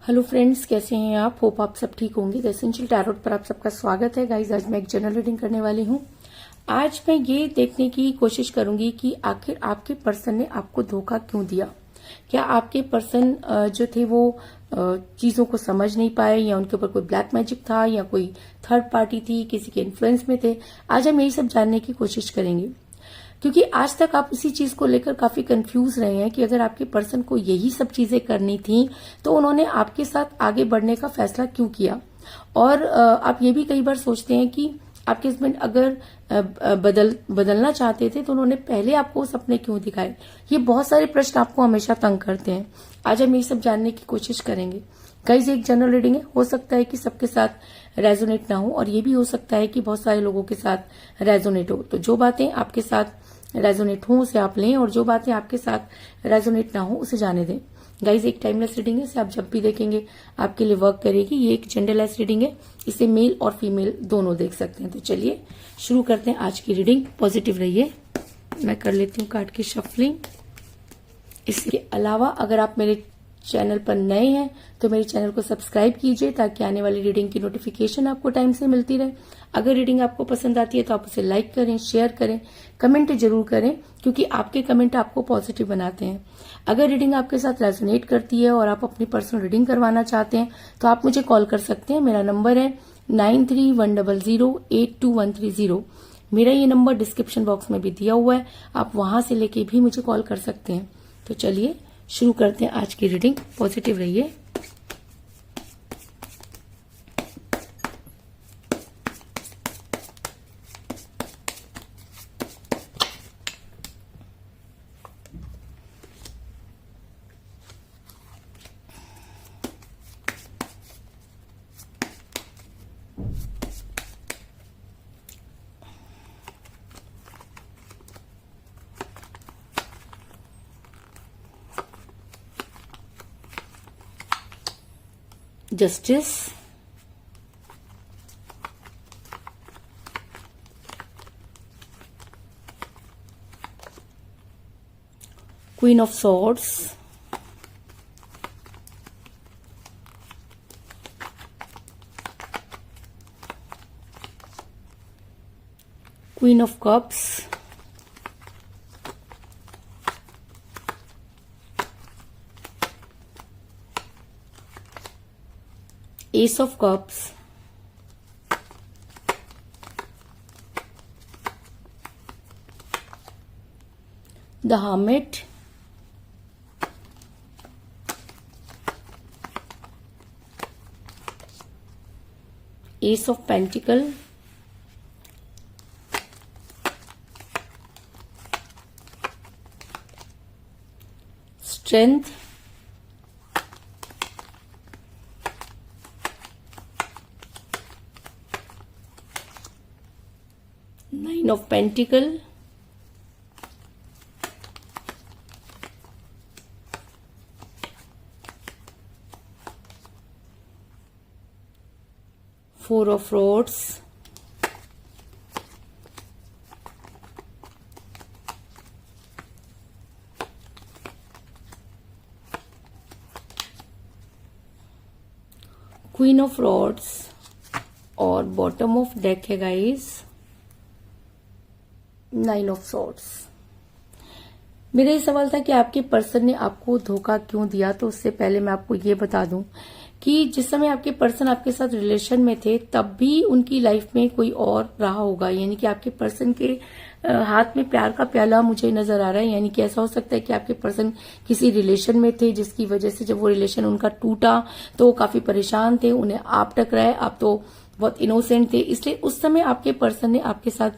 Hello friends, कैसे हैं आप? होप आप सब ठीक होंगे। द एसेंशियल टैरोट पर आप सबका स्वागत है गाइस। आज मैं एक जनरल रीडिंग करने वाली हूँ। आज मैं ये देखने की कोशिश करूंगी कि आखिर आपके पर्सन ने आपको धोखा क्यों दिया। क्या आपके पर्सन जो थे वो चीजों को समझ नहीं पाए, या उनके ऊपर कोई ब्लैक मैजिक था, या कोई थर्ड पार्टी थी, किसी के इन्फ्लुएंस में थे। आज हम यही सब जानने की कोशिश करेंगे, क्योंकि आज तक आप इसी चीज को लेकर काफी कंफ्यूज रहे हैं कि अगर आपके पर्सन को यही सब चीजें करनी थी तो उन्होंने आपके साथ आगे बढ़ने का फैसला क्यों किया। और आप ये भी कई बार सोचते हैं कि आपके हस्बैंड अगर बदलना चाहते थे तो उन्होंने पहले आपको सपने क्यों दिखाए। ये बहुत सारे प्रश्न आपको हमेशा तंग करते हैं। आज हम ये सब जानने की कोशिश करेंगे। गाइस, एक जनरल रीडिंग है, हो सकता है कि सबके साथ रेजोनेट ना हो, और ये भी हो सकता है कि बहुत सारे लोगों के साथ रेजोनेट हो। तो जो बातें आपके साथ रेजोनेट हो उसे आप लें, और जो बातें आपके साथ रेजोनेट ना हो उसे जाने दें। गाइज, एक टाइमलेस रीडिंग है, इसे आप जब भी देखेंगे आपके लिए वर्क करेगी। ये एक जेंडरलेस रीडिंग है, इसे मेल और फीमेल दोनों देख सकते हैं। तो चलिए शुरू करते हैं आज की रीडिंग। पॉजिटिव रहिए। मैं कर लेती हूँ कार्ड की शफलिंग। इसके अलावा अगर आप मेरे चैनल पर नए हैं तो मेरे चैनल को सब्सक्राइब कीजिए, ताकि आने वाली रीडिंग की नोटिफिकेशन आपको टाइम से मिलती रहे। अगर रीडिंग आपको पसंद आती है तो आप उसे लाइक करें, शेयर करें, कमेंट जरूर करें, क्योंकि आपके कमेंट आपको पॉजिटिव बनाते हैं। अगर रीडिंग आपके साथ रेजोनेट करती है और आप अपनी पर्सनल रीडिंग करवाना चाहते हैं तो आप मुझे कॉल कर सकते हैं। मेरा नंबर है 9310082130। मेरा ये नंबर डिस्क्रिप्शन बॉक्स में भी दिया हुआ है, आप वहां से लेके भी मुझे कॉल कर सकते हैं। तो चलिए शुरू करते हैं आज की रीडिंग। पॉजिटिव रहिए। Justice, queen of swords, queen of cups, ace of cups, the hermit, ace of pentacle, strength, nine of pentacle, four of rods, queen of rods, और बॉटम ऑफ डेक है गाइस नाइन ऑफ सॉर्ड्स। मेरा ये सवाल था कि आपके person ने आपको धोखा क्यों दिया। तो उससे पहले मैं आपको ये बता दूं कि जिस समय आपके पर्सन आपके साथ रिलेशन में थे तब भी उनकी लाइफ में कोई और रहा होगा। यानी कि आपके पर्सन के हाथ में प्यार का प्याला मुझे नजर आ रहा है। यानी कि ऐसा हो सकता है कि आपके पर्सन किसी रिलेशन में थे, जिसकी वजह से जब वो रिलेशन उनका टूटा तो वो काफी परेशान थे, उन्हें आप टकराए। आप तो बहुत इनोसेंट थे, इसलिए उस समय आपके पर्सन ने आपके साथ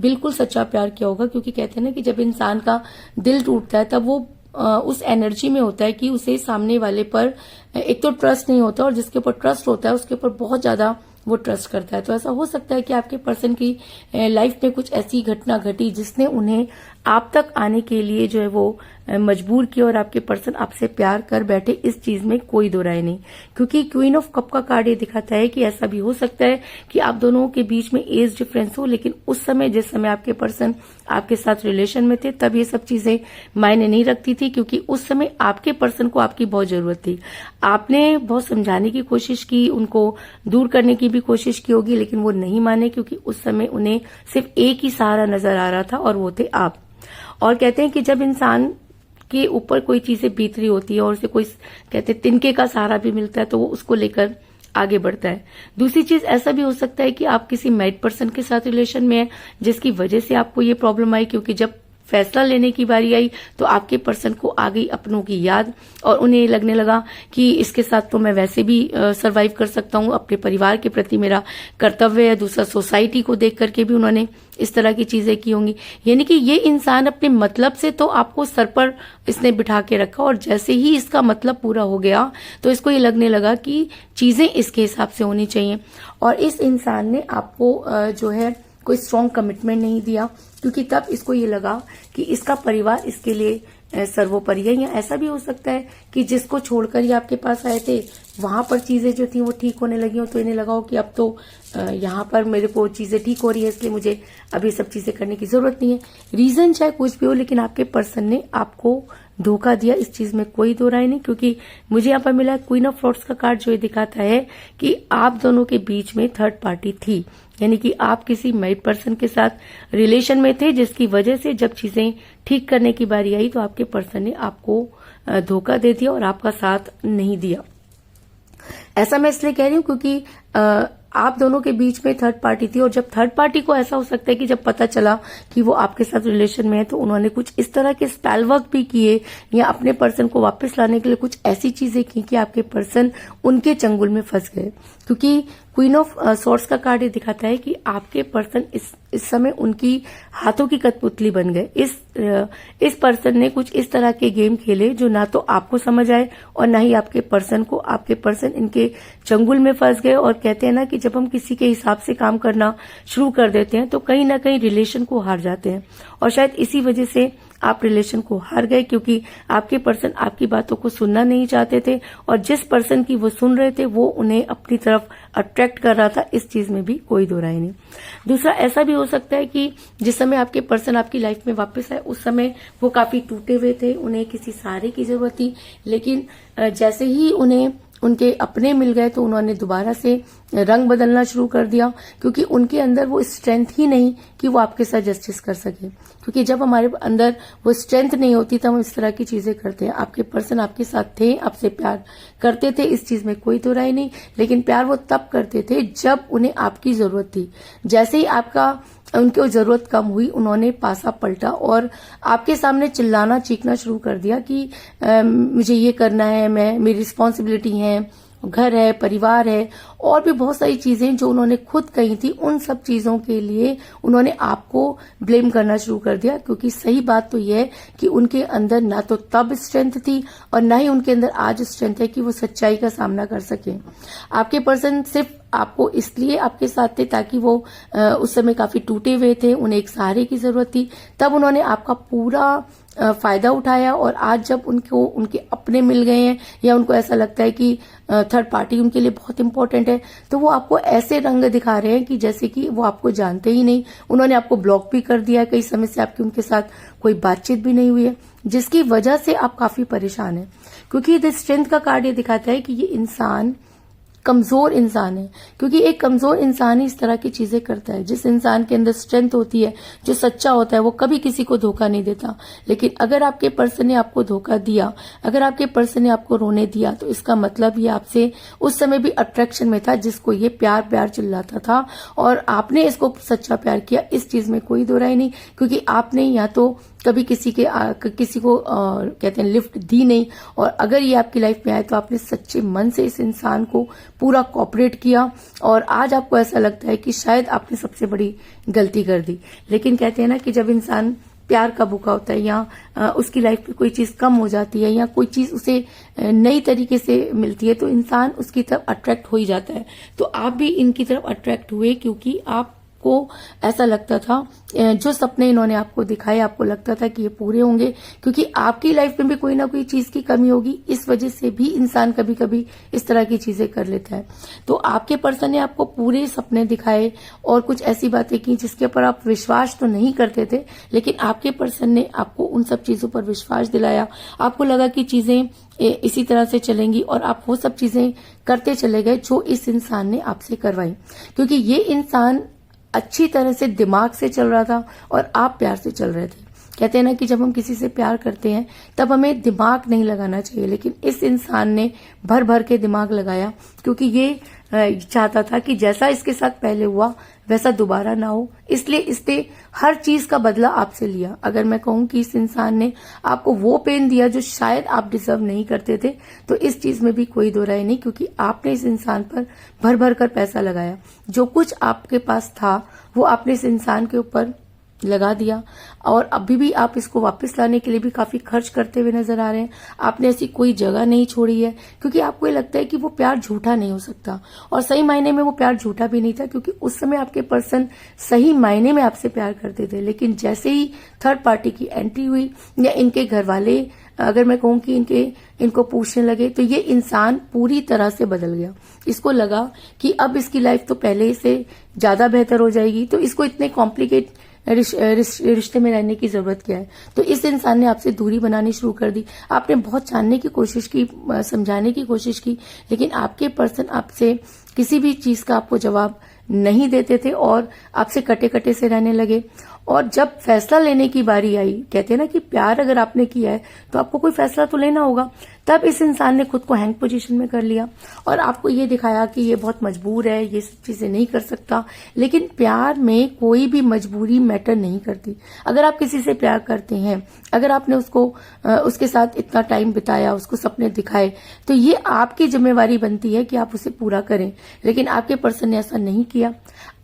बिल्कुल सच्चा प्यार किया होगा। क्योंकि कहते हैं ना कि जब इंसान का दिल टूटता है तब वो उस एनर्जी में होता है कि उसे सामने वाले पर एक तो ट्रस्ट नहीं होता, और जिसके ऊपर ट्रस्ट होता है उसके ऊपर बहुत ज्यादा वो ट्रस्ट करता है। तो ऐसा हो सकता है कि आपके पर्सन की लाइफ में कुछ ऐसी घटना घटी जिसने उन्हें आप तक आने के लिए जो है वो मजबूर किया और आपके पर्सन आपसे प्यार कर बैठे, इस चीज में कोई दो राय नहीं। क्योंकि क्वीन ऑफ कप का कार्ड ये दिखाता है कि ऐसा भी हो सकता है कि आप दोनों के बीच में एज डिफरेंस हो, लेकिन उस समय जिस समय आपके पर्सन आपके साथ रिलेशन में थे तब ये सब चीजें मायने नहीं रखती थी, क्योंकि उस समय आपके पर्सन को आपकी बहुत जरूरत थी। आपने बहुत समझाने की कोशिश की, उनको दूर करने की भी कोशिश की होगी, लेकिन वो नहीं माने, क्योंकि उस समय उन्हें सिर्फ एक ही सहारा नजर आ रहा था और वो थे आप। और कहते हैं कि जब इंसान के ऊपर कोई चीजें बीत रही होती है और उसे कोई कहते हैं तिनके का सहारा भी मिलता है तो वो उसको लेकर आगे बढ़ता है। दूसरी चीज ऐसा भी हो सकता है कि आप किसी मैरिड पर्सन के साथ रिलेशन में है जिसकी वजह से आपको ये प्रॉब्लम आई, क्योंकि जब फैसला लेने की बारी आई तो आपके पर्सन को आ गई अपनों की याद और उन्हें लगने लगा कि इसके साथ तो मैं वैसे भी सरवाइव कर सकता हूं, अपने परिवार के प्रति मेरा कर्तव्य है। दूसरा, सोसाइटी को देख करके भी उन्होंने इस तरह की चीजें की होंगी। यानी कि ये इंसान अपने मतलब से तो आपको सर पर इसने बिठा के रखा और जैसे ही इसका मतलब पूरा हो गया तो इसको ये लगने लगा कि चीजें इसके हिसाब से होनी चाहिए। और इस इंसान ने आपको जो है कोई स्ट्रॉन्ग कमिटमेंट नहीं दिया, क्योंकि तब इसको ये लगा कि इसका परिवार इसके लिए सर्वोपरि है। या ऐसा भी हो सकता है कि जिसको छोड़कर ये आपके पास आए थे वहां पर चीजें जो थी वो ठीक होने लगी हो, तो इन्हें लगा हो कि अब तो यहाँ पर मेरे को चीजें ठीक हो रही है, इसलिए मुझे अब ये सब चीजें करने की जरूरत नहीं है। रीजन चाहे कुछ भी हो, लेकिन आपके पर्सन ने आपको धोखा दिया, इस चीज में कोई दो राय नहीं। क्योंकि मुझे यहाँ पर मिला है क्वीन ऑफ फ्लॉट्स का कार्ड, जो ये दिखाता है कि आप दोनों के बीच में थर्ड पार्टी थी। यानी कि आप किसी मैरिड पर्सन के साथ रिलेशन में थे, जिसकी वजह से जब चीजें ठीक करने की बारी आई तो आपके पर्सन ने आपको धोखा दे दिया और आपका साथ नहीं दिया। ऐसा मैं इसलिए कह रही हूं क्योंकि आप दोनों के बीच में थर्ड पार्टी थी, और जब थर्ड पार्टी को ऐसा हो सकता है कि जब पता चला कि वो आपके साथ रिलेशन में है तो उन्होंने कुछ इस तरह के स्पेल वर्क भी किए या अपने पर्सन को वापस लाने के लिए कुछ ऐसी चीजें की कि आपके पर्सन उनके चंगुल में फंस गए। क्योंकि क्वीन ऑफ सॉर्ड्स का कार्ड ये दिखाता है कि आपके पर्सन इस समय उनकी हाथों की कठपुतली बन गए। इस पर्सन ने कुछ इस तरह के गेम खेले जो ना तो आपको समझ आए और ना ही आपके पर्सन को। आपके पर्सन इनके चंगुल में फंस गए। और कहते हैं ना कि जब हम किसी के हिसाब से काम करना शुरू कर देते हैं तो कहीं ना कहीं रिलेशन को हार जाते हैं, और शायद इसी वजह से आप रिलेशन को हार गए, क्योंकि आपके पर्सन आपकी बातों को सुनना नहीं चाहते थे और जिस पर्सन की वो सुन रहे थे वो उन्हें अपनी तरफ अट्रैक्ट कर रहा था। इस चीज में भी कोई दो राय नहीं। दूसरा, ऐसा भी हो सकता है कि जिस समय आपके पर्सन आपकी लाइफ में वापस आए उस समय वो काफी टूटे हुए थे, उन्हें किसी सहारे की जरूरत थी, लेकिन जैसे ही उन्हें उनके अपने मिल गए तो उन्होंने दोबारा से रंग बदलना शुरू कर दिया, क्योंकि उनके अंदर वो स्ट्रेंथ ही नहीं कि वो आपके साथ जस्टिस कर सके। क्योंकि जब हमारे अंदर वो स्ट्रेंथ नहीं होती तो हम इस तरह की चीजें करते हैं। आपके पर्सन आपके साथ थे, आपसे प्यार करते थे, इस चीज में कोई दो राय नहीं, लेकिन प्यार वो तब करते थे जब उन्हें आपकी जरूरत थी। जैसे ही उनको जरूरत कम हुई उन्होंने पासा पलटा और आपके सामने चिल्लाना चीखना शुरू कर दिया कि मुझे ये करना है, मेरी रिस्पॉन्सिबिलिटी है, घर है, परिवार है, और भी बहुत सारी चीजें जो उन्होंने खुद कही थी। उन सब चीजों के लिए उन्होंने आपको ब्लेम करना शुरू कर दिया, क्योंकि सही बात तो यह है कि उनके अंदर ना तो तब स्ट्रेंथ थी और ना ही उनके अंदर आज स्ट्रेंथ है कि वो सच्चाई का सामना कर सके। आपके पर्सन सिर्फ आपको इसलिए आपके साथ थे ताकि वो उस समय काफी टूटे हुए थे, उन्हें एक सहारे की जरूरत थी, तब उन्होंने आपका पूरा फायदा उठाया। और आज जब उनके अपने मिल गए हैं या उनको ऐसा लगता है कि थर्ड पार्टी उनके लिए बहुत इंपॉर्टेंट है, तो वो आपको ऐसे रंग दिखा रहे हैं कि जैसे कि वो आपको जानते ही नहीं। उन्होंने आपको ब्लॉक भी कर दिया है, कई समय से आपकी उनके साथ कोई बातचीत भी नहीं हुई है, जिसकी वजह से आप काफी परेशान हैं। क्योंकि द स्ट्रेंथ का कार्ड ये दिखाता है कि ये इंसान कमजोर इंसान है, क्योंकि एक कमजोर इंसान ही इस तरह की चीजें करता है। जिस इंसान के अंदर स्ट्रेंथ होती है, जो सच्चा होता है, वो कभी किसी को धोखा नहीं देता। लेकिन अगर आपके पर्सन ने आपको धोखा दिया, अगर आपके पर्सन ने आपको रोने दिया, तो इसका मतलब ये आपसे उस समय भी अट्रैक्शन में था, जिसको ये प्यार प्यार चिल्लाता था, और आपने इसको सच्चा प्यार किया। इस चीज में कोई दो राय नहीं, क्योंकि आपने या तो कभी किसी को कहते हैं लिफ्ट दी नहीं, और अगर ये आपकी लाइफ में आए तो आपने सच्चे मन से इस इंसान को पूरा कोऑपरेट किया, और आज आपको ऐसा लगता है कि शायद आपने सबसे बड़ी गलती कर दी। लेकिन कहते हैं ना कि जब इंसान प्यार का भूखा होता है या उसकी लाइफ में कोई चीज कम हो जाती है या कोई चीज उसे नई तरीके से मिलती है तो इंसान उसकी तरफ अट्रैक्ट हो ही जाता है। तो आप भी इनकी तरफ अट्रैक्ट हुए, क्योंकि आप आपको ऐसा लगता था, जो सपने इन्होंने आपको दिखाए आपको लगता था कि ये पूरे होंगे, क्योंकि आपकी लाइफ में भी कोई ना कोई चीज की कमी होगी। इस वजह से भी इंसान कभी कभी इस तरह की चीजें कर लेता है। तो आपके पर्सन ने आपको पूरे सपने दिखाए और कुछ ऐसी बातें की जिसके ऊपर आप विश्वास तो नहीं करते थे, लेकिन आपके पर्सन ने आपको उन सब चीजों पर विश्वास दिलाया। आपको लगा कि चीजें इसी तरह से चलेंगी और आप वो सब चीजें करते चले गए जो इस इंसान ने आपसे करवाई, क्योंकि ये इंसान अच्छी तरह से दिमाग से चल रहा था और आप प्यार से चल रहे थे। कहते हैं ना कि जब हम किसी से प्यार करते हैं तब हमें दिमाग नहीं लगाना चाहिए, लेकिन इस इंसान ने भर भर के दिमाग लगाया, क्योंकि ये चाहता था कि जैसा इसके साथ पहले हुआ वैसा दोबारा ना हो, इसलिए इसने हर चीज का बदला आपसे लिया। अगर मैं कहूं कि इस इंसान ने आपको वो पेन दिया जो शायद आप डिजर्व नहीं करते थे, तो इस चीज में भी कोई दो राय नहीं, क्योंकि आपने इस इंसान पर भर भर कर पैसा लगाया। जो कुछ आपके पास था वो आपने इस इंसान के ऊपर लगा दिया, और अभी भी आप इसको वापस लाने के लिए भी काफी खर्च करते हुए नजर आ रहे हैं। आपने ऐसी कोई जगह नहीं छोड़ी है, क्योंकि आपको ये लगता है कि वो प्यार झूठा नहीं हो सकता, और सही मायने में वो प्यार झूठा भी नहीं था, क्योंकि उस समय आपके पर्सन सही मायने में आपसे प्यार करते थे। लेकिन जैसे ही थर्ड पार्टी की एंट्री हुई या इनके घर वाले, अगर मैं कहूं कि इनको पूछने लगे, तो ये इंसान पूरी तरह से बदल गया। इसको लगा कि अब इसकी लाइफ तो पहले से ज्यादा बेहतर हो जाएगी, तो इसको इतने कॉम्प्लिकेट रिश्ते में रहने की जरूरत क्या है। तो इस इंसान ने आपसे दूरी बनानी शुरू कर दी। आपने बहुत जानने की कोशिश की, समझाने की कोशिश की, लेकिन आपके पर्सन आपसे किसी भी चीज का आपको जवाब नहीं देते थे और आपसे कटे कटे से रहने लगे। और जब फैसला लेने की बारी आई, कहते हैं ना कि प्यार अगर आपने किया है तो आपको कोई फैसला तो लेना होगा, तब इस इंसान ने खुद को हैंग पोजीशन में कर लिया और आपको ये दिखाया कि ये बहुत मजबूर है, ये सब चीजें नहीं कर सकता। लेकिन प्यार में कोई भी मजबूरी मैटर नहीं करती। अगर आप किसी से प्यार करते हैं, अगर आपने उसके साथ इतना टाइम बिताया, उसको सपने दिखाए, तो ये आपकी जिम्मेवारी बनती है कि आप उसे पूरा करें। लेकिन आपके पर्सन ने ऐसा नहीं किया।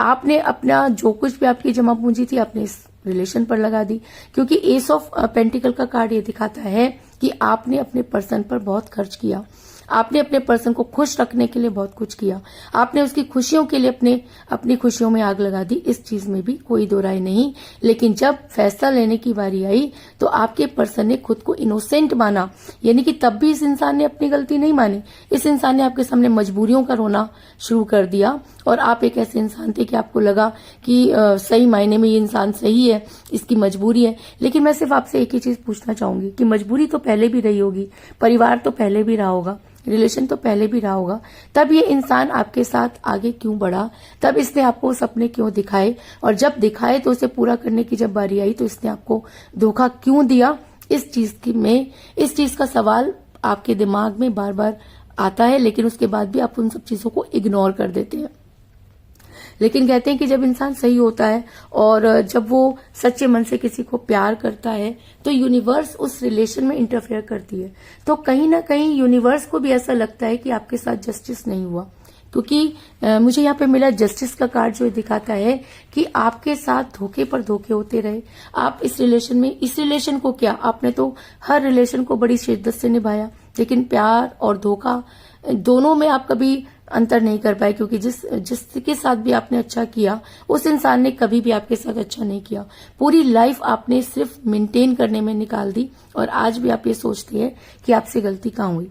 आपने अपना जो कुछ भी आपकी जमा पूंजी थी आपने इस रिलेशन पर लगा दी, क्योंकि एस ऑफ पेंटिकल का कार्ड ये दिखाता है कि आपने अपने पर्सन पर बहुत खर्च किया। आपने अपने पर्सन को खुश रखने के लिए बहुत कुछ किया। आपने उसकी खुशियों के लिए अपनी खुशियों में आग लगा दी। इस चीज में भी कोई दो राय नहीं। लेकिन जब फैसला लेने की बारी आई तो आपके पर्सन ने खुद को इनोसेंट माना, यानी कि तब भी इस इंसान ने अपनी गलती नहीं मानी। इस इंसान ने आपके सामने मजबूरियों का रोना शुरू कर दिया और आप एक ऐसे इंसान थे कि आपको लगा कि सही मायने में ये इंसान सही है, इसकी मजबूरी है। लेकिन मैं सिर्फ आपसे एक ही चीज पूछना चाहूंगी कि मजबूरी तो पहले भी रही होगी, परिवार तो पहले भी रहा होगा, रिलेशन तो पहले भी रहा होगा, तब ये इंसान आपके साथ आगे क्यों बढ़ा? तब इसने आपको सपने क्यों दिखाए? और जब दिखाए तो उसे पूरा करने की जब बारी आई तो इसने आपको धोखा क्यों दिया? इस चीज का सवाल आपके दिमाग में बार बार आता है, लेकिन उसके बाद भी आप उन सब चीजों को इग्नोर कर देते हैं। लेकिन कहते हैं कि जब इंसान सही होता है और जब वो सच्चे मन से किसी को प्यार करता है तो यूनिवर्स उस रिलेशन में इंटरफेयर करती है। तो कहीं ना कहीं यूनिवर्स को भी ऐसा लगता है कि आपके साथ जस्टिस नहीं हुआ, क्योंकि मुझे यहाँ पे मिला जस्टिस का कार्ड जो दिखाता है कि आपके साथ धोखे पर धोखे होते रहे। आप इस रिलेशन को क्या, आपने तो हर रिलेशन को बड़ी शिद्दत से निभाया, लेकिन प्यार और धोखा दोनों में आप कभी अंतर नहीं कर पाए, क्योंकि जिसके साथ भी आपने अच्छा किया उस इंसान ने कभी भी आपके साथ अच्छा नहीं किया। पूरी लाइफ आपने सिर्फ मेंटेन करने में निकाल दी और आज भी आप ये सोचते हैं कि आपसे गलती कहाँ हुई।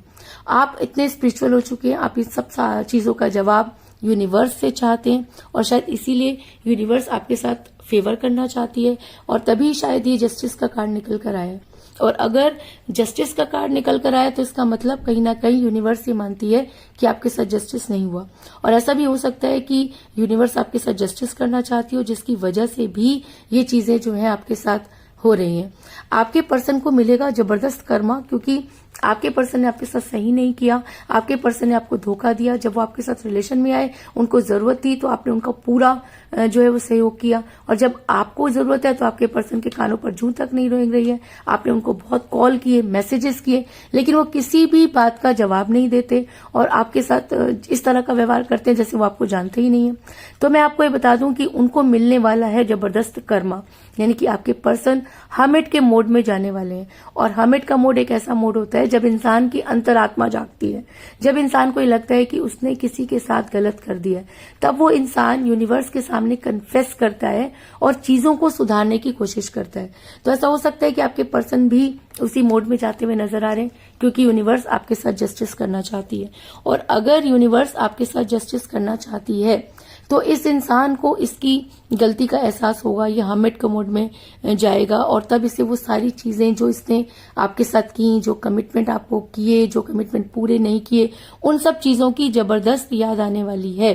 आप इतने स्पिरिचुअल हो चुके हैं, आप इस सब चीजों का जवाब यूनिवर्स से चाहते हैं और शायद इसीलिए यूनिवर्स आपके साथ फेवर करना चाहती है और तभी शायद ये जस्टिस का कार्ड निकल कर आया है। और अगर जस्टिस का कार्ड निकल कर आया तो इसका मतलब कहीं ना कहीं यूनिवर्स ये मानती है कि आपके साथ जस्टिस नहीं हुआ। और ऐसा भी हो सकता है कि यूनिवर्स आपके साथ जस्टिस करना चाहती हो, जिसकी वजह से भी ये चीजें जो है आपके साथ हो रही हैं। आपके पर्सन को मिलेगा जबरदस्त कर्मा, क्योंकि आपके पर्सन ने आपके साथ सही नहीं किया, आपके पर्सन ने आपको धोखा दिया। जब वो आपके साथ रिलेशन में आए, उनको जरूरत थी तो आपने उनका पूरा जो है वो सहयोग किया, और जब आपको जरूरत है तो आपके पर्सन के कानों पर जूं तक नहीं रेंग रही है। आपने उनको बहुत कॉल किए, मैसेजेस किए, लेकिन वो किसी भी बात का जवाब नहीं देते और आपके साथ इस तरह का व्यवहार करते हैं जैसे वो आपको जानते ही नहीं है। तो मैं आपको ये बता दूं कि उनको मिलने वाला है जबरदस्त कर्मा, यानी कि आपके पर्सन हर्मिट के मोड में जाने वाले हैं। और हर्मिट का मोड एक ऐसा मोड होता है होता है जब इंसान की अंतरात्मा जागती है, जब इंसान को ये लगता है कि उसने किसी के साथ गलत कर दिया है, तब वो इंसान यूनिवर्स के सामने कन्फेस करता है और चीजों को सुधारने की कोशिश करता है। तो ऐसा हो सकता है कि आपके पर्सन भी उसी मोड में जाते हुए नजर आ रहे हैं, क्योंकि यूनिवर्स आपके साथ जस्टिस करना चाहती है। और अगर यूनिवर्स आपके साथ जस्टिस करना चाहती है तो इस इंसान को इसकी गलती का एहसास होगा, ये हर्मिट के मोड में जाएगा और तब इसे वो सारी चीजें जो इसने आपके साथ की, जो कमिटमेंट आपको किए, जो कमिटमेंट पूरे नहीं किए, उन सब चीजों की जबरदस्त याद आने वाली है।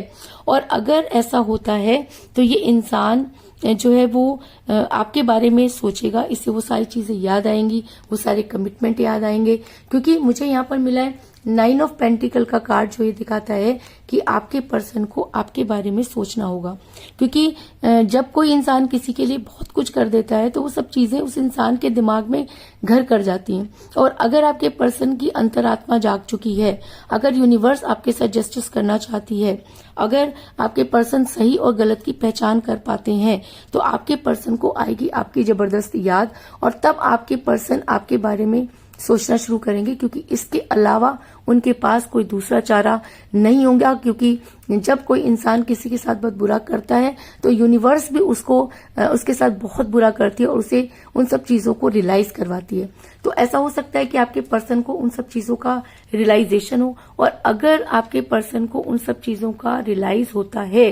और अगर ऐसा होता है तो ये इंसान जो है वो आपके बारे में सोचेगा, इससे वो सारी चीजें याद आएंगी, वो सारे कमिटमेंट याद आएंगे। क्योंकि मुझे यहाँ पर मिला है 9 ऑफ पेंटिकल का कार्ड, जो ये दिखाता है कि आपके पर्सन को आपके बारे में सोचना होगा। क्योंकि जब कोई इंसान किसी के लिए बहुत कुछ कर देता है तो वो सब चीजें उस इंसान के दिमाग में घर कर जाती हैं। और अगर आपके पर्सन की अंतरात्मा जाग चुकी है, अगर यूनिवर्स आपके साथ जस्टिस करना चाहती है, अगर आपके पर्सन सही और गलत की पहचान कर पाते हैं, तो आपके पर्सन को आएगी आपकी जबरदस्त याद और तब आपके पर्सन आपके बारे में सोचना शुरू करेंगे। क्योंकि इसके अलावा उनके पास कोई दूसरा चारा नहीं होगा। क्योंकि जब कोई इंसान किसी के साथ बहुत बुरा करता है तो यूनिवर्स भी उसके साथ बहुत बुरा करती है और उसे उन सब चीजों को रियलाइज करवाती है। तो ऐसा हो सकता है कि आपके पर्सन को उन सब चीजों का रियलाइजेशन हो, और अगर आपके पर्सन को उन सब चीजों का रियलाइज होता है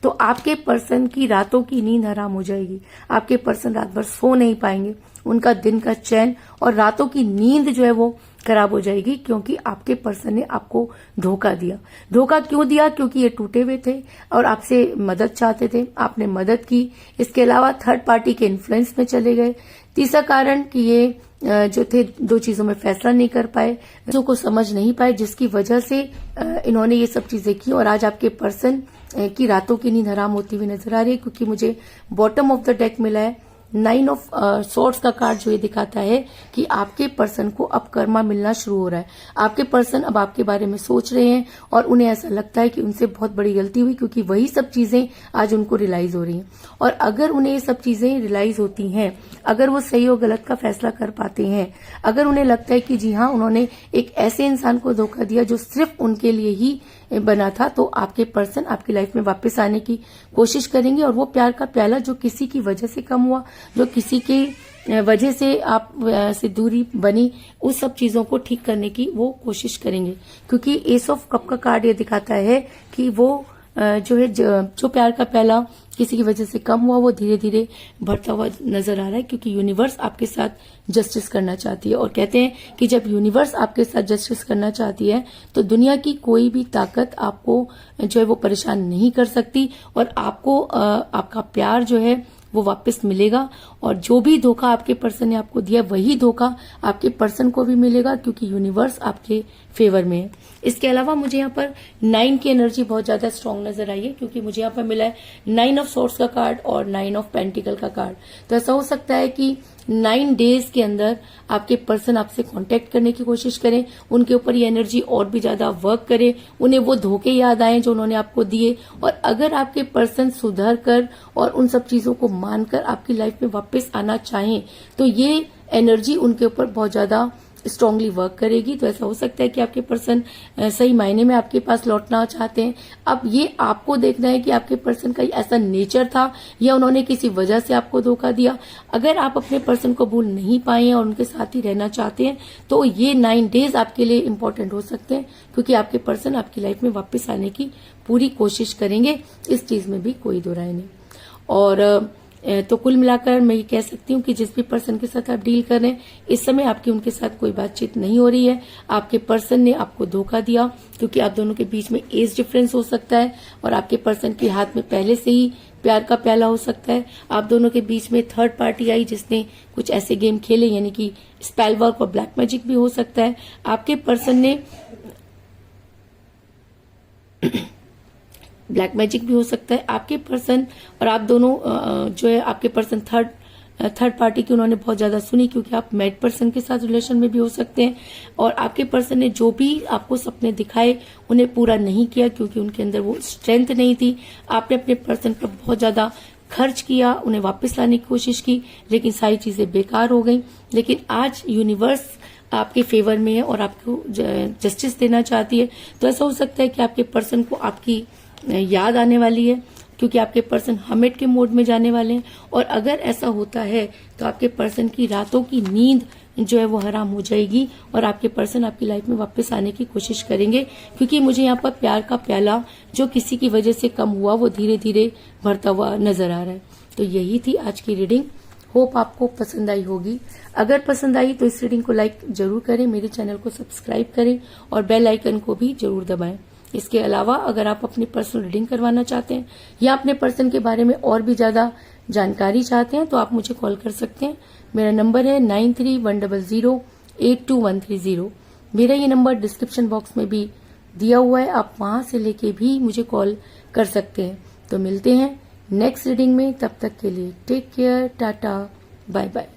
तो आपके पर्सन की रातों की नींद हराम हो जाएगी। आपके पर्सन रात भर सो नहीं पाएंगे, उनका दिन का चैन और रातों की नींद जो है वो खराब हो जाएगी, क्योंकि आपके पर्सन ने आपको धोखा दिया। धोखा क्यों दिया? क्योंकि ये टूटे हुए थे और आपसे मदद चाहते थे, आपने मदद की। इसके अलावा थर्ड पार्टी के इन्फ्लुएंस में चले गए। तीसरा कारण कि ये जो थे दो चीजों में फैसला नहीं कर पाए, चीजों को समझ नहीं पाए, जिसकी वजह से इन्होंने ये सब चीजें की और आज आपके पर्सन की रातों की नींद हराम होती हुई नजर आ रही है। क्योंकि मुझे बॉटम ऑफ द डेक मिला है 9 ऑफ सॉर्ड्स का कार्ड, जो ये दिखाता है कि आपके पर्सन को अब कर्मा मिलना शुरू हो रहा है। आपके पर्सन अब आपके बारे में सोच रहे हैं और उन्हें ऐसा लगता है कि उनसे बहुत बड़ी गलती हुई, क्योंकि वही सब चीजें आज उनको रियलाइज हो रही हैं। और अगर उन्हें ये सब चीजें रियलाइज होती हैं, अगर वो सही और गलत का फैसला कर पाते हैं, अगर उन्हें लगता है कि जी हाँ, उन्होंने एक ऐसे इंसान को धोखा दिया जो सिर्फ उनके लिए ही बना था, तो आपके पर्सन आपकी लाइफ में वापस आने की कोशिश करेंगे और वो प्यार का प्याला जो किसी की वजह से कम हुआ, जो किसी के वजह से आप से दूरी बनी, उस सब चीजों को ठीक करने की वो कोशिश करेंगे। क्योंकि एस ऑफ कप का कार्ड ये दिखाता है कि वो जो है जो प्यार का प्याला किसी की वजह से कम हुआ, वो धीरे धीरे बढ़ता हुआ नजर आ रहा है। क्योंकि यूनिवर्स आपके साथ जस्टिस करना चाहती है और कहते हैं कि जब यूनिवर्स आपके साथ जस्टिस करना चाहती है तो दुनिया की कोई भी ताकत आपको जो है वो परेशान नहीं कर सकती और आपको आपका प्यार जो है वो वापस मिलेगा। और जो भी धोखा आपके पर्सन ने आपको दिया, वही धोखा आपके पर्सन को भी मिलेगा, क्योंकि यूनिवर्स आपके फेवर में है। इसके अलावा मुझे यहाँ पर 9 की एनर्जी बहुत ज्यादा स्ट्रांग नजर आई है, क्योंकि मुझे यहाँ पर मिला है 9 ऑफ सॉर्ड्स का कार्ड और 9 ऑफ पेंटिकल का कार्ड। तो ऐसा हो सकता है कि 9 डेज के अंदर आपके पर्सन आपसे कांटेक्ट करने की कोशिश करें, उनके ऊपर ये एनर्जी और भी ज्यादा वर्क करे, उन्हें वो धोखे याद आए जो उन्होंने आपको दिए। और अगर आपके पर्सन सुधर कर और उन सब चीजों को मानकर आपकी लाइफ में वापस आना चाहें, तो ये एनर्जी उनके ऊपर बहुत ज्यादा स्ट्रांगली वर्क करेगी। तो ऐसा हो सकता है कि आपके पर्सन सही मायने में आपके पास लौटना चाहते हैं। अब ये आपको देखना है कि आपके पर्सन का ऐसा नेचर था या उन्होंने किसी वजह से आपको धोखा दिया। अगर आप अपने पर्सन को भूल नहीं पाए हैं और उनके साथ ही रहना चाहते हैं, तो ये 9 डेज आपके लिए इम्पोर्टेंट हो सकते हैं, क्योंकि आपके पर्सन आपकी लाइफ में वापस आने की पूरी कोशिश करेंगे। इस चीज में भी कोई दो राय नहीं। और तो कुल मिलाकर मैं ये कह सकती हूँ कि जिस भी पर्सन के साथ आप डील कर रहे हैं, इस समय आपकी उनके साथ कोई बातचीत नहीं हो रही है। आपके पर्सन ने आपको धोखा दिया, क्योंकि आप दोनों के बीच में एज डिफरेंस हो सकता है और आपके पर्सन के हाथ में पहले से ही प्यार का प्याला हो सकता है। आप दोनों के बीच में थर्ड पार्टी आई जिसने कुछ ऐसे गेम खेले, यानी कि स्पेल वर्क और ब्लैक मैजिक भी हो सकता है। आपके पर्सन ने ब्लैक मैजिक भी हो सकता है। आपके पर्सन और आप दोनों जो है, आपके पर्सन थर्ड पार्टी की उन्होंने बहुत ज्यादा सुनी, क्योंकि आप मैड पर्सन के साथ रिलेशन में भी हो सकते हैं। और आपके पर्सन ने जो भी आपको सपने दिखाए उन्हें पूरा नहीं किया, क्योंकि उनके अंदर वो स्ट्रेंथ नहीं थी। आपने अपने पर्सन पर बहुत ज्यादा खर्च किया, उन्हें वापस लाने की कोशिश की, लेकिन सारी चीजें बेकार हो गई। लेकिन आज यूनिवर्स आपके फेवर में है और आपको जस्टिस देना चाहती है, तो ऐसा हो सकता है कि आपके पर्सन को आपकी याद आने वाली है, क्योंकि आपके पर्सन हर्मिट के मोड में जाने वाले हैं। और अगर ऐसा होता है तो आपके पर्सन की रातों की नींद जो है वो हराम हो जाएगी और आपके पर्सन आपकी लाइफ में वापस आने की कोशिश करेंगे, क्योंकि मुझे यहाँ पर प्यार का प्याला जो किसी की वजह से कम हुआ वो धीरे धीरे भरता हुआ नजर आ रहा है। तो यही थी आज की रीडिंग। होप आपको पसंद आई होगी। अगर पसंद आई तो इस रीडिंग को लाइक जरूर करें, मेरे चैनल को सब्सक्राइब करें और बेल आइकन को भी जरूर दबाएं। इसके अलावा अगर आप अपनी पर्सनल रीडिंग करवाना चाहते हैं या अपने पर्सन के बारे में और भी ज्यादा जानकारी चाहते हैं तो आप मुझे कॉल कर सकते हैं। मेरा नंबर है 9310082130। मेरा ये नंबर डिस्क्रिप्शन बॉक्स में भी दिया हुआ है, आप वहां से लेके भी मुझे कॉल कर सकते हैं। तो मिलते हैं नेक्स्ट रीडिंग में, तब तक के लिए take care, tata, bye bye.